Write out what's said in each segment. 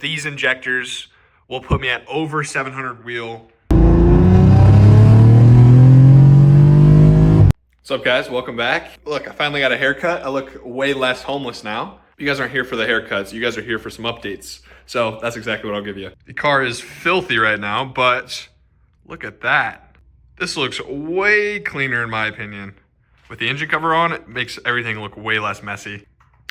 These injectors will put me at over 700 wheel. What's up, guys? Welcome back. Look, I finally got a haircut. I look way less homeless now. You guys aren't here for the haircuts. You guys are here for some updates. So that's exactly what I'll give you. The car is filthy right now, but look at that. This looks way cleaner in my opinion. With the engine cover on, it makes everything look way less messy.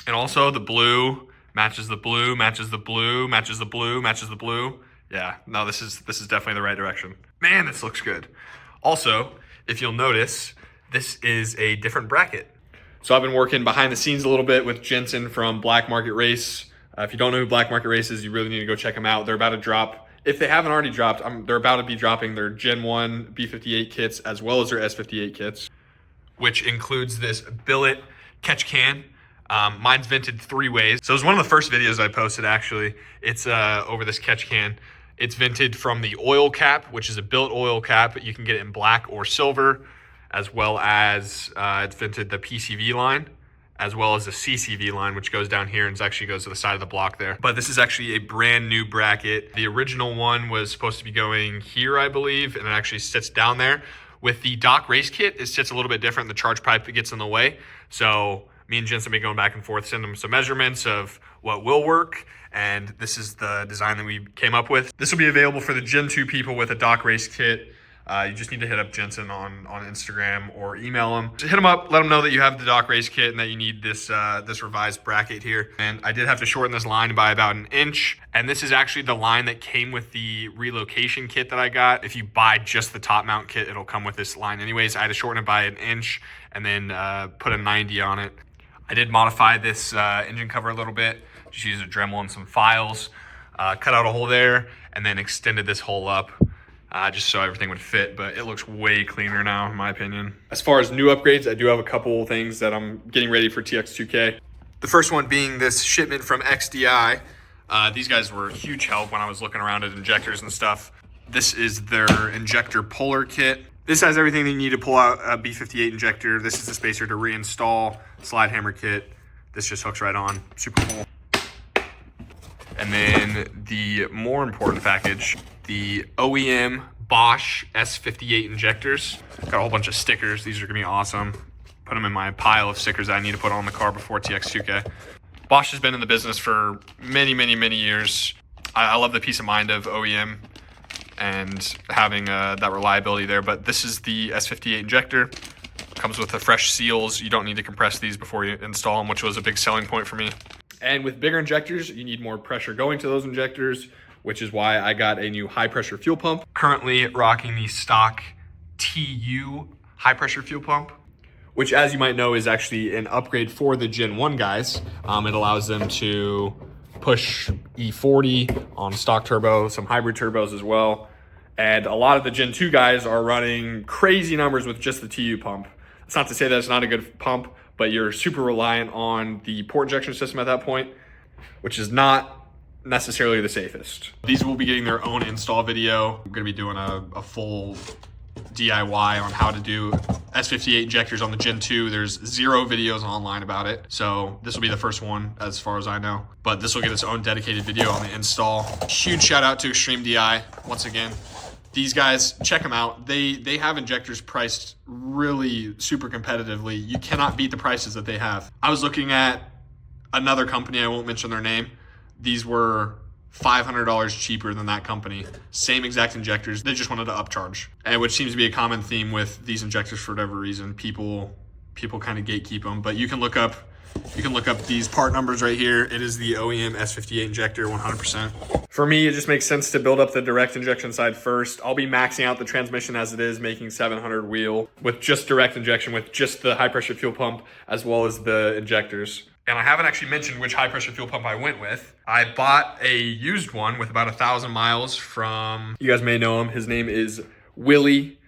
And also the blue matches the blue, matches the blue, matches the blue, matches the blue. Yeah, no, this is definitely the right direction. Man, this looks good. Also, if you'll notice, this is a different bracket. So I've been working behind the scenes a little bit with Jensen from Black Market Race. If you don't know who Black Market Race is, you really need to go check them out. They're about to drop, if they haven't already dropped, they're about to be dropping their Gen 1 B58 kits as well as their S58 kits, which includes this billet catch can. Mine's vented 3 ways. So it was one of the first videos I posted actually. It's over this catch can. It's vented from the oil cap, which is a billet oil cap. You can get it in black or silver, as well as it's vented the PCV line, as well as the CCV line, which goes down here and actually goes to the side of the block there. But this is actually a brand new bracket. The original one was supposed to be going here, I believe, and it actually sits down there. With the Doc Race kit, it sits a little bit different. The charge pipe gets in the way. So me and Jensen have been going back and forth, send them some measurements of what will work. And this is the design that we came up with. This will be available for the Gen 2 people with a Doc Race kit. You just need to hit up Jensen on Instagram or email him. Just hit him up, let him know that you have the Doc Race kit and that you need this this revised bracket here. And I did have to shorten this line by about 1 inch. And this is actually the line that came with the relocation kit that I got. If you buy just the top mount kit, it'll come with this line anyways. I had to shorten it by 1 inch and then put a 90 on it. I did modify this engine cover a little bit. Just used a Dremel and some files, cut out a hole there, and then extended this hole up. Just so everything would fit, but it looks way cleaner now in my opinion. As far as new upgrades, I do have a couple things that I'm getting ready for TX2K. The first one being this shipment from XDI. These guys were a huge help when I was looking around at injectors and stuff. This is their injector puller kit. This has everything that you need to pull out a B58 injector. This is the spacer to reinstall, slide hammer kit. This just hooks right on, super cool. And then the more important package, the OEM Bosch S58 injectors. Got a whole bunch of stickers. These are gonna be awesome. Put them in my pile of stickers that I need to put on the car before TX2K. Bosch has been in the business for many, many, many years. I love the peace of mind of OEM and having that reliability there, but this is the S58 injector. Comes with the fresh seals. You don't need to compress these before you install them, which was a big selling point for me. And with bigger injectors, you need more pressure going to those injectors, which is why I got a new high pressure fuel pump. Currently rocking the stock TU high pressure fuel pump, which as you might know is actually an upgrade for the Gen 1 guys. It allows them to push E40 on stock turbo, some hybrid turbos as well. And a lot of the Gen 2 guys are running crazy numbers with just the TU pump. It's not to say that it's not a good pump, but you're super reliant on the port injection system at that point, which is not necessarily the safest. These will be getting their own install video. I'm gonna be doing a full DIY on how to do S58 injectors on the Gen 2. There's 0 videos online about it. So this will be the first one as far as I know, but this will get its own dedicated video on the install. Huge shout out to Extreme DI once again. These guys, check them out. They have injectors priced really super competitively. You cannot beat the prices that they have. I was looking at another company, I won't mention their name. These were $500 cheaper than that company. Same exact injectors, they just wanted to upcharge. And which seems to be a common theme with these injectors for whatever reason. People kind of gatekeep them, but you can look up these part numbers right here. It is the OEM S58 injector 100%. For me, it just makes sense to build up the direct injection side first. I'll be maxing out the transmission as it is, making 700 wheel with just direct injection, with just the high pressure fuel pump, as well as the injectors. And I haven't actually mentioned which high pressure fuel pump I went with. I bought a used one with about 1,000 miles from, you guys may know him. His name is Willie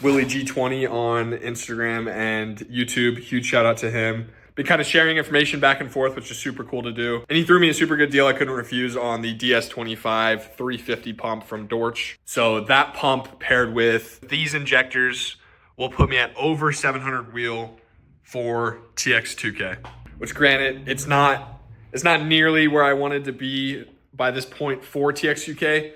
G20 on Instagram and YouTube. Huge shout out to him. Been kind of sharing information back and forth, which is super cool to do. And he threw me a super good deal I couldn't refuse on the DS25 350 pump from Dortch. So that pump paired with these injectors will put me at over 700 wheel for TX2K. Which granted, it's not nearly where I wanted to be by this point for TX2K.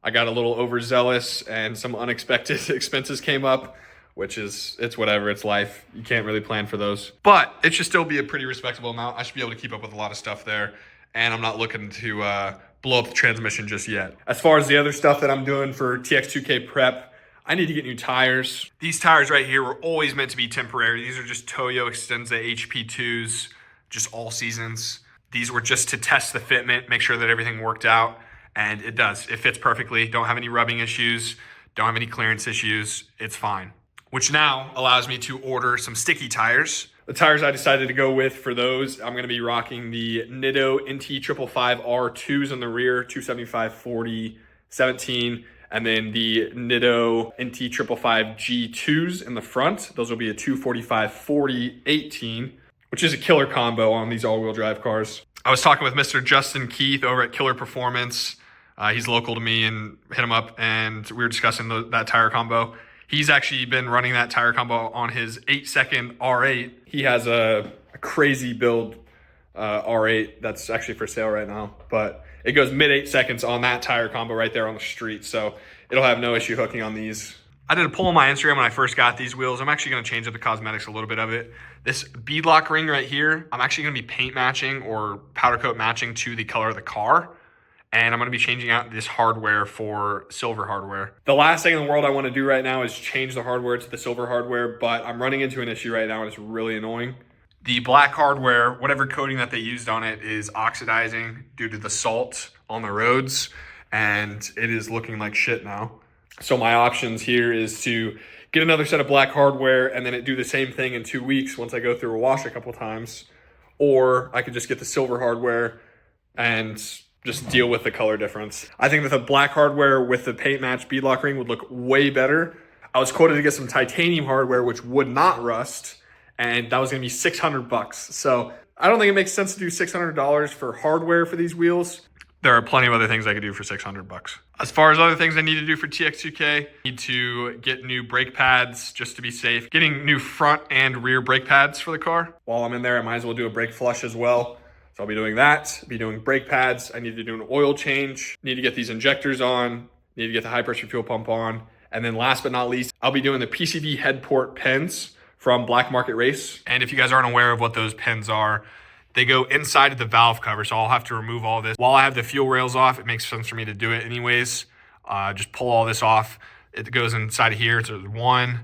I got a little overzealous and some unexpected expenses came up, which is, it's whatever, it's life. You can't really plan for those. But it should still be a pretty respectable amount. I should be able to keep up with a lot of stuff there. And I'm not looking to blow up the transmission just yet. As far as the other stuff that I'm doing for TX2K prep, I need to get new tires. These tires right here were always meant to be temporary. These are just Toyo Extenza HP2s, just all seasons. These were just to test the fitment, make sure that everything worked out. And it does, it fits perfectly. Don't have any rubbing issues, don't have any clearance issues, it's fine. Which now allows me to order some sticky tires. The tires I decided to go with for those, I'm gonna be rocking the Nitto NT555 R2s on the rear, 275/40/17, and then the Nitto NT555 G2s in the front. Those will be a 245/40/18, which is a killer combo on these all-wheel drive cars. I was talking with Mr. Justin Keith over at Killer Performance. He's local to me, and hit him up and we were discussing that tire combo. He's actually been running that tire combo on his 8-second R8. He has a crazy build R8 that's actually for sale right now, but it goes mid 8 seconds on that tire combo right there on the street. So it'll have no issue hooking on these. I did a poll on my Instagram when I first got these wheels. I'm actually gonna change up the cosmetics a little bit of it. This beadlock ring right here, I'm actually gonna be paint matching or powder coat matching to the color of the car. And I'm gonna be changing out this hardware for silver hardware. The last thing in the world I wanna do right now is change the hardware to the silver hardware, but I'm running into an issue right now and it's really annoying. The black hardware, whatever coating that they used on it, is oxidizing due to the salt on the roads, and it is looking like shit now. So my options here is to get another set of black hardware and then do the same thing in 2 weeks once I go through a wash a couple times, or I could just get the silver hardware and just deal with the color difference. I think that the black hardware with the paint match beadlock ring would look way better. I was quoted to get some titanium hardware which would not rust, and that was gonna be $600. So I don't think it makes sense to do $600 for hardware for these wheels. There are plenty of other things I could do for $600. As far as other things I need to do for TX2K, I need to get new brake pads just to be safe. Getting new front and rear brake pads for the car. While I'm in there, I might as well do a brake flush as well. So I'll be doing that, be doing brake pads. I need to do an oil change. Need to get these injectors on. Need to get the high pressure fuel pump on. And then last but not least, I'll be doing the PCV head port pins from Black Market Race. And if you guys aren't aware of what those pins are, they go inside of the valve cover. So I'll have to remove all this. While I have the fuel rails off, it makes sense for me to do it anyways. Just pull all this off. It goes inside of here. So 1,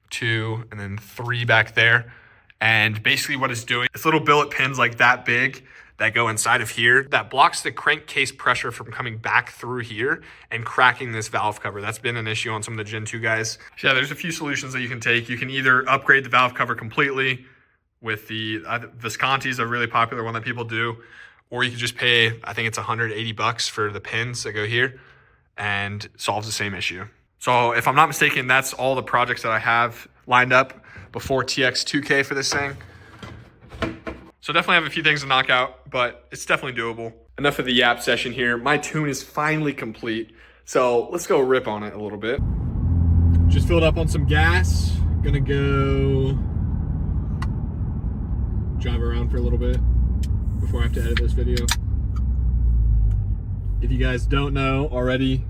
2, and then 3 back there. And basically what it's doing, it's little billet pins like that big that go inside of here that blocks the crankcase pressure from coming back through here and cracking this valve cover. That's been an issue on some of the Gen 2 guys. So yeah, there's a few solutions that you can take. You can either upgrade the valve cover completely with the Visconti's, a really popular one that people do, or you can just pay, I think it's $180 for the pins that go here, and solves the same issue. So if I'm not mistaken, that's all the projects that I have lined up before TX2K for this thing. So definitely have a few things to knock out, but it's definitely doable. Enough of the yap session here. My tune is finally complete. So let's go rip on it a little bit. Just filled up on some gas. Gonna go drive around for a little bit before I have to edit this video. If you guys don't know already,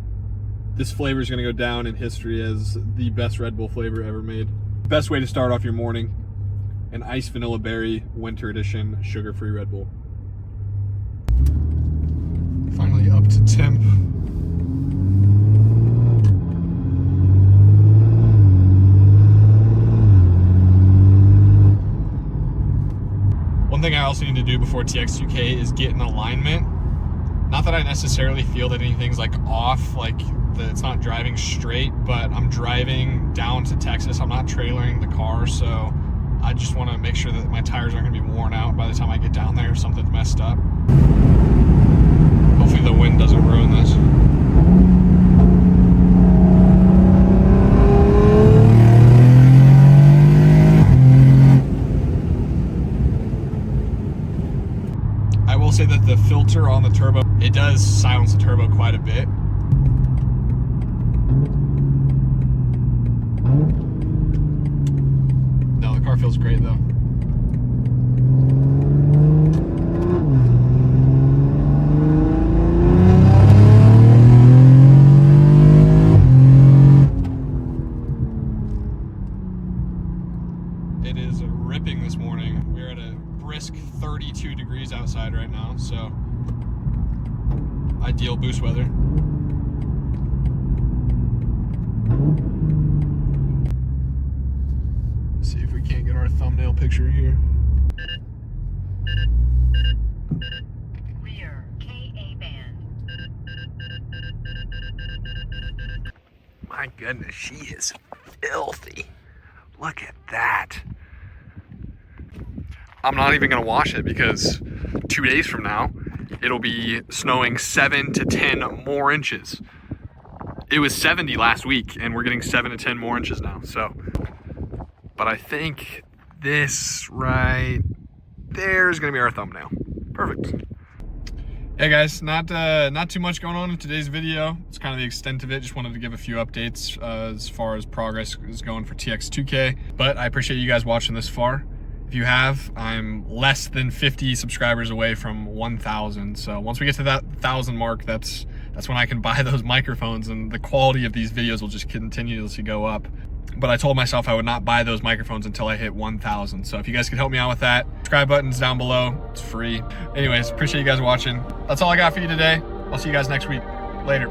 this flavor is gonna go down in history as the best Red Bull flavor ever made. Best way to start off your morning. An Ice Vanilla Berry Winter Edition sugar-free Red Bull. Finally up to temp. One thing I also need to do before TX2K is get an alignment. Not that I necessarily feel that anything's like off, like it's not driving straight, but I'm driving down to Texas. I'm not trailering the car, so I just want to make sure that my tires aren't going to be worn out by the time I get down there if something's messed up. Hopefully the wind doesn't ruin this. I will say that the filter on the turbo, it does silence the turbo quite a bit. Car feels great though. ideal boost weather. Let's see if we can't get our thumbnail picture here. Rear KA band. My goodness, she is filthy. Look at that. I'm not even gonna wash it because 2 days from now, it'll be snowing 7 to 10 more inches. It was 70 last week and we're getting 7 to 10 more inches now, so. But I think this right there is gonna be our thumbnail. Perfect. Hey guys, not too much going on in today's video. It's kind of the extent of it. Just wanted to give a few updates as far as progress is going for TX2K. But I appreciate you guys watching this far. If you have, I'm less than 50 subscribers away from 1,000. So once we get to that 1,000 mark, that's when I can buy those microphones and the quality of these videos will just continuously go up. But I told myself I would not buy those microphones until I hit 1,000. So if you guys could help me out with that, subscribe button's down below. It's free. Anyways, appreciate you guys watching. That's all I got for you today. I'll see you guys next week. Later.